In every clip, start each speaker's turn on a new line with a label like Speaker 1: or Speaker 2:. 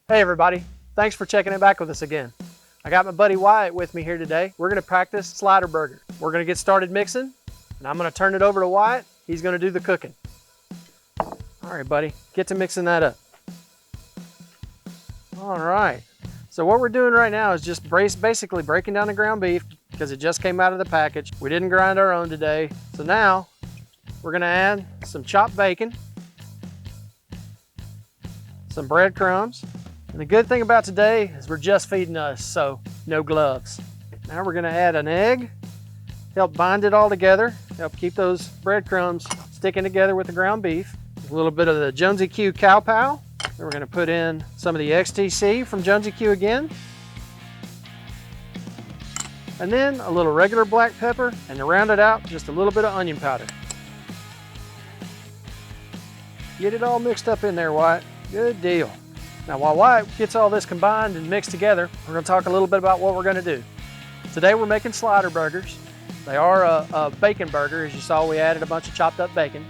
Speaker 1: Hey everybody, thanks for checking it back with us again. I got my buddy Wyatt with me here today. We're gonna practice slider burger. We're gonna get started mixing, and I'm gonna turn it over to Wyatt. He's gonna do the cooking. All right, buddy, get to mixing that up. All right, so what we're doing right now is just basically breaking down the ground beef because it just came out of the package. We didn't grind our own today. So now we're gonna add some chopped bacon, some breadcrumbs. And the good thing about today is we're just feeding us, so no gloves. Now we're gonna add an egg, help bind it all together, help keep those breadcrumbs sticking together with the ground beef. A little bit of the Jonesy Q Cow Pow. Then we're gonna put in some of the XTC from Jonesy Q again. And then a little regular black pepper, and to round it out, just a little bit of onion powder. Get it all mixed up in there, Wyatt. Good deal. Now while Wyatt gets all this combined and mixed together, we're gonna talk a little bit about what we're gonna do. Today we're making slider burgers. They are a bacon burger. As you saw, we added a bunch of chopped up bacon.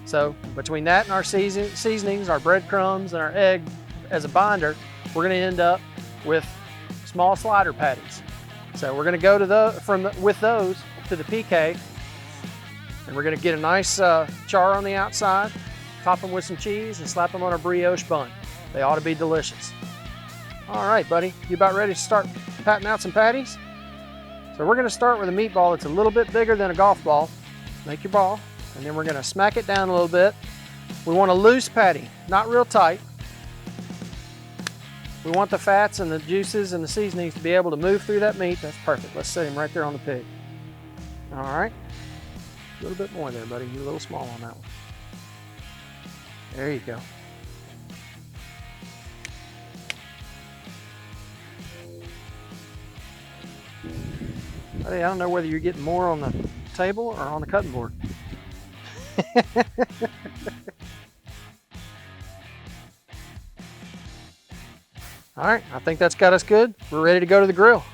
Speaker 1: So between that and our seasonings, our breadcrumbs, and our egg as a binder, we're gonna end up with small slider patties. So we're gonna go to with those to the PK, and we're gonna get a nice char on the outside, top them with some cheese, and slap them on a brioche bun. They ought to be delicious. All right, buddy, you about ready to start patting out some patties? So we're gonna start with a meatball that's a little bit bigger than a golf ball. Make your ball, and then we're gonna smack it down a little bit. We want a loose patty, not real tight. We want the fats and the juices and the seasonings to be able to move through that meat. That's perfect. Let's set him right there on the pig. All right, a little bit more there, buddy. You're a little small on that one. There you go. I don't know whether you're getting more on the table or on the cutting board. All right, I think that's got us good. We're ready to go to the grill.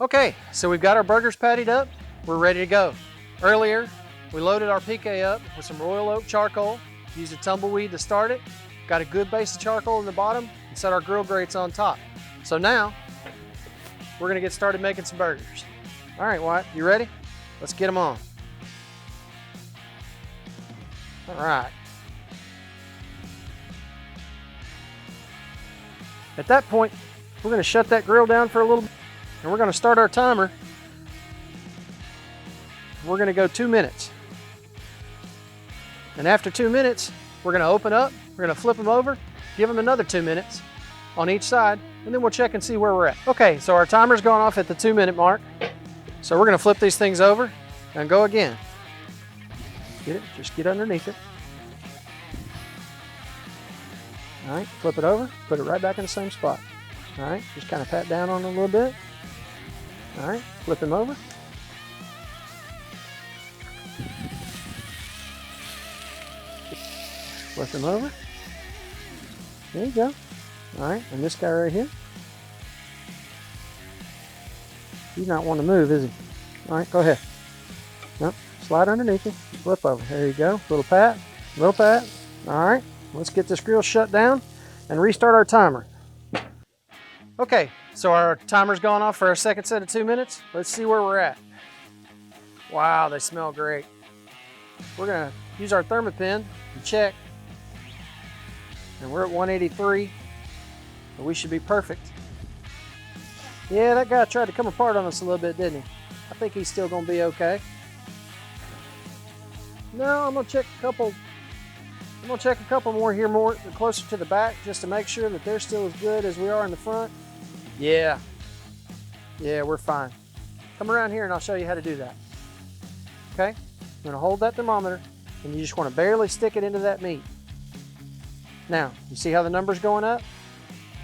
Speaker 1: Okay, so we've got our burgers pattied up. We're ready to go. Earlier, we loaded our PK up with some Royal Oak charcoal, used a tumbleweed to start it, got a good base of charcoal in the bottom, and set our grill grates on top. So now, we're gonna get started making some burgers. All right, Wyatt, you ready? Let's get them on. All right. At that point, we're gonna shut that grill down for a little bit, and we're gonna start our timer. We're gonna go 2 minutes. And after 2 minutes, we're gonna open up, we're gonna flip them over, give them another 2 minutes on each side, and then we'll check and see where we're at. Okay, so our timer's gone off at the 2 minute mark. So we're gonna flip these things over and go again. Get it, just get underneath it. All right, flip it over, put it right back in the same spot. All right, just kind of pat down on it a little bit. All right, flip them over. Flip them over. There you go. All right, and this guy right here. He's not wanting to move, is he? All right, go ahead. No, slide underneath him, flip over. There you go, little pat, little pat. All right, let's get this grill shut down and restart our timer. Okay, so our timer's gone off for our second set of 2 minutes. Let's see where we're at. Wow, they smell great. We're gonna use our Thermopin and check. And we're at 183, so we should be perfect. Yeah, that guy tried to come apart on us a little bit, didn't he? I think he's still gonna be okay. No, I'm gonna check a couple more here, more closer to the back, just to make sure that they're still as good as we are in the front. Yeah, we're fine. Come around here and I'll show you how to do that. Okay, I'm gonna hold that thermometer, and you just wanna barely stick it into that meat. Now, you see how the number's going up?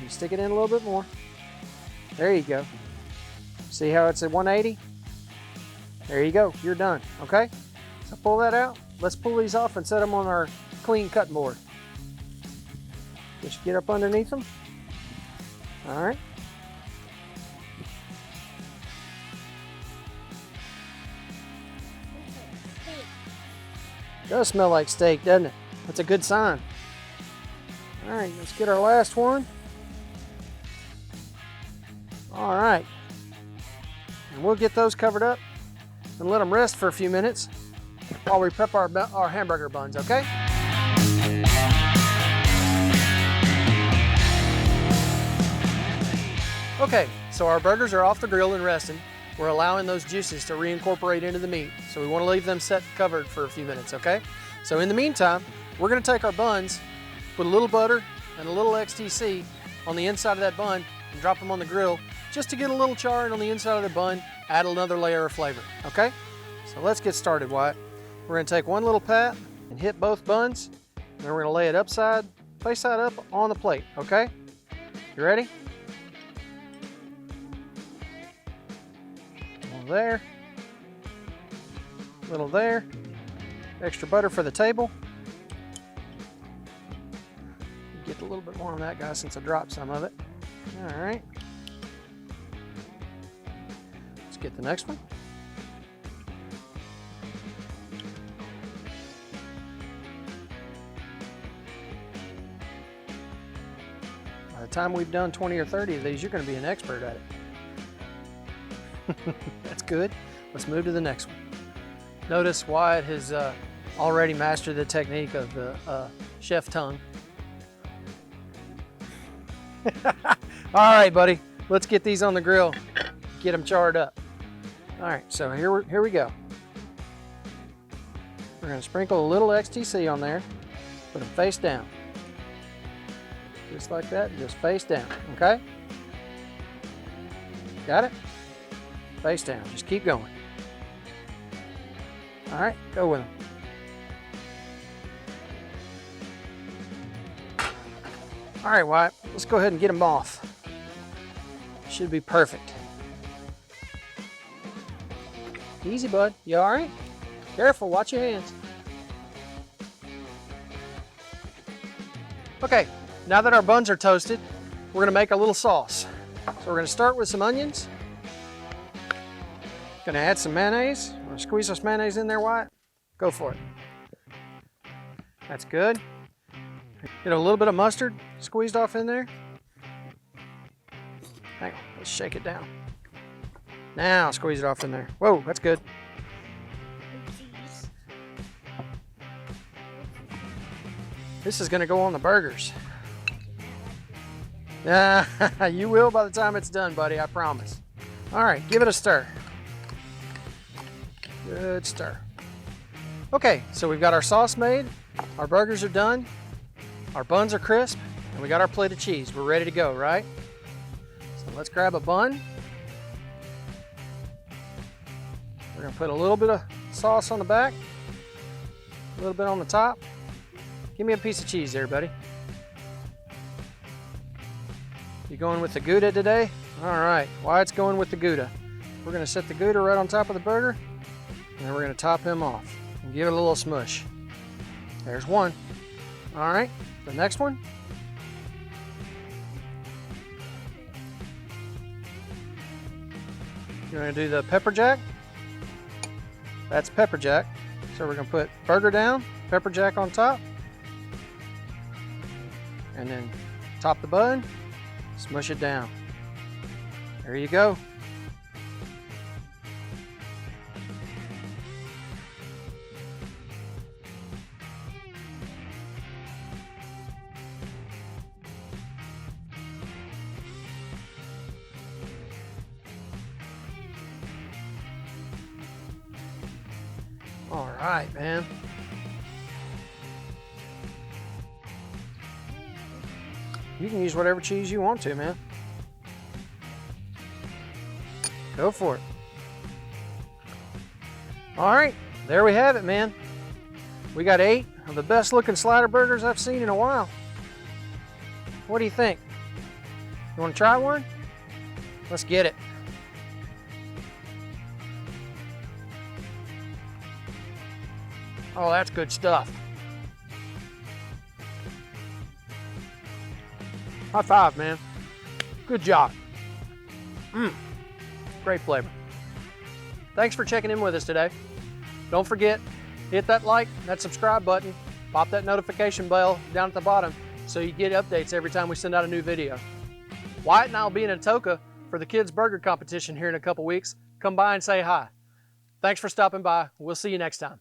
Speaker 1: You stick it in a little bit more. There you go. See how it's at 180? There you go, you're done, okay? So pull that out. Let's pull these off and set them on our clean cutting board. Just get up underneath them. All right. It does smell like steak, doesn't it? That's a good sign. All right, let's get our last one. All right. And we'll get those covered up and let them rest for a few minutes while we prep our hamburger buns, okay? Okay, so our burgers are off the grill and resting. We're allowing those juices to reincorporate into the meat, so we want to leave them set covered for a few minutes, okay? So in the meantime, we're going to take our buns, put a little butter and a little XTC on the inside of that bun and drop them on the grill just to get a little charring on the inside of the bun, add another layer of flavor, okay? So let's get started, Wyatt. We're going to take one little pat and hit both buns, and then we're going to lay it face side up on the plate, okay? You ready? There, little there, extra butter for the table. Get a little bit more on that guy since I dropped some of it. All right, let's get the next one. By the time we've done 20 or 30 of these, you're going to be an expert at it. That's good. Let's move to the next one. Notice Wyatt has already mastered the technique of the chef tongue. All right, buddy. Let's get these on the grill. Get them charred up. All right, so here we go. We're going to sprinkle a little XTC on there. Put them face down. Just like that, just face down, okay? Got it? Face down, just keep going. All right, go with them. All right, Wyatt, let's go ahead and get them off. Should be perfect. Easy, bud. You all right? Careful, watch your hands. Okay, now that our buns are toasted, we're gonna make a little sauce. So we're gonna start with some onions. Gonna add some mayonnaise. I'm gonna squeeze some mayonnaise in there, Wyatt. Go for it. That's good. Get a little bit of mustard squeezed off in there. Hang on, let's shake it down. Now squeeze it off in there. Whoa, that's good. This is gonna go on the burgers. Yeah, you will by the time it's done, buddy, I promise. All right, give it a stir. Good stir. Okay, so we've got our sauce made, our burgers are done, our buns are crisp, and we got our plate of cheese. We're ready to go, right? So let's grab a bun. We're gonna put a little bit of sauce on the back, a little bit on the top. Give me a piece of cheese there, buddy. You going with the Gouda today? All right, Wyatt's going with the Gouda. We're gonna set the Gouda right on top of the burger, and then we're gonna top him off and give it a little smush. There's one. All right, the next one. You're gonna do the pepper jack. That's pepper jack. So we're gonna put burger down, pepper jack on top, and then top the bun, smush it down. There you go. All right, man. You can use whatever cheese you want to, man. Go for it. All right, there we have it, man. We got 8 of the best looking slider burgers I've seen in a while. What do you think? You want to try one? Let's get it. Oh, that's good stuff. High five, man. Good job. Great flavor. Thanks for checking in with us today. Don't forget, hit that like, that subscribe button, pop that notification bell down at the bottom so you get updates every time we send out a new video. Wyatt and I will be in Atoka for the kids' burger competition here in a couple weeks, come by and say hi. Thanks for stopping by. We'll see you next time.